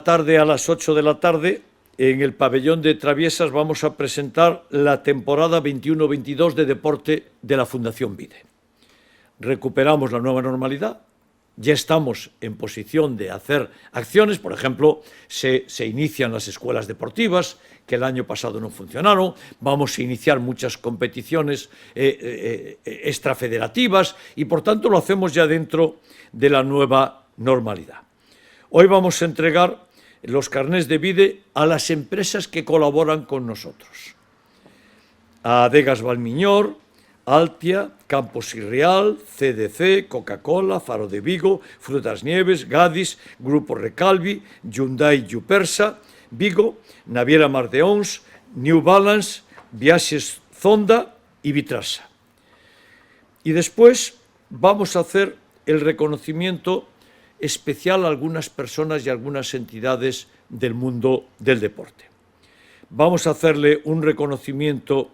tarde, a las 8 de la tarde, en el pabellón de Traviesas vamos a presentar la temporada 21-22 de deporte de la Fundación Vide. Recuperamos la nueva normalidad, ya estamos en posición de hacer acciones, por ejemplo, se inician las escuelas deportivas, que el año pasado no funcionaron, vamos a iniciar muchas competiciones extrafederativas y, por tanto, lo hacemos ya dentro de la nueva normalidad. Hoy vamos a entregar los carnés de Vide a las empresas que colaboran con nosotros. A Adegas Valmiñor, Altia, Campos y Real, CDC, Coca-Cola, Faro de Vigo, Frutas Nieves, Gadis, Grupo Recalvi, Hyundai Yupersa, Vigo, Naviera Mar de Ons, New Balance, Viajes Zonda y Vitrasa. Y después vamos a hacer el reconocimiento especial a algunas personas y algunas entidades del mundo del deporte. Vamos a hacerle un reconocimiento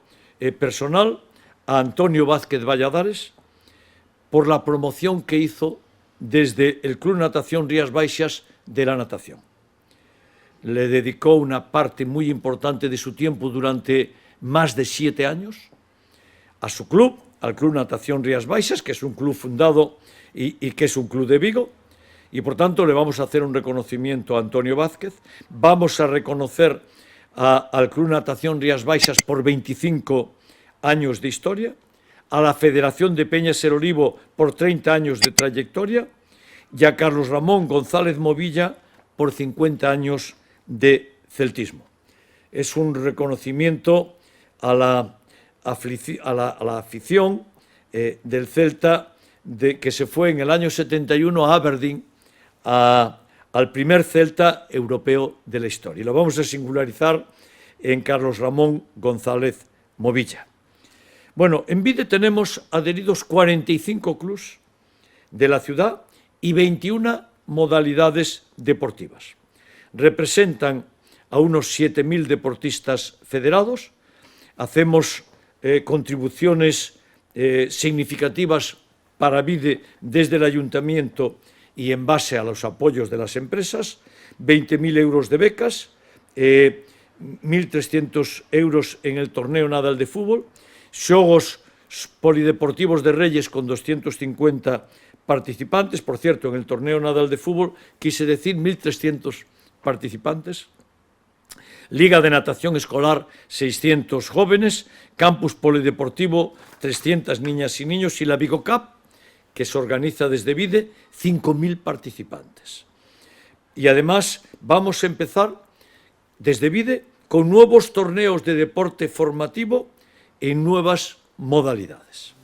personal a Antonio Vázquez Valladares por la promoción que hizo desde el Club Natación Rías Baixas de la natación. Le dedicó una parte muy importante de su tiempo durante más de 7 años a su club, al Club Natación Rías Baixas, que es un club fundado y que es un club de Vigo, y por tanto le vamos a hacer un reconocimiento a Antonio Vázquez. Vamos a reconocer al Club Natación Rías Baixas por 25 años de historia, a la Federación de Peñas El Olivo por 30 años de trayectoria y a Carlos Ramón González Movilla por 50 años de celtismo. Es un reconocimiento a la afición del Celta que se fue en el año 71 a Aberdeen al primer Celta europeo de la historia. Y lo vamos a singularizar en Carlos Ramón González Movilla. Bueno, en Vide tenemos adheridos 45 clubs de la ciudad y 21 modalidades deportivas. Representan a unos 7.000 deportistas federados, hacemos contribuciones significativas para Vide desde el ayuntamiento y en base a los apoyos de las empresas, 20.000 euros de becas, 1.300 euros en el torneo Nadal de fútbol, Xogos Polideportivos de Reyes con 250 participantes. Por cierto, en el torneo Nadal de fútbol quise decir 1.300 participantes. Liga de Natación Escolar, 600 jóvenes. Campus Polideportivo, 300 niñas y niños. Y la Vigo Cup, que se organiza desde Vide, 5.000 participantes. Y además vamos a empezar desde Vide con nuevos torneos de deporte formativo en nuevas modalidades.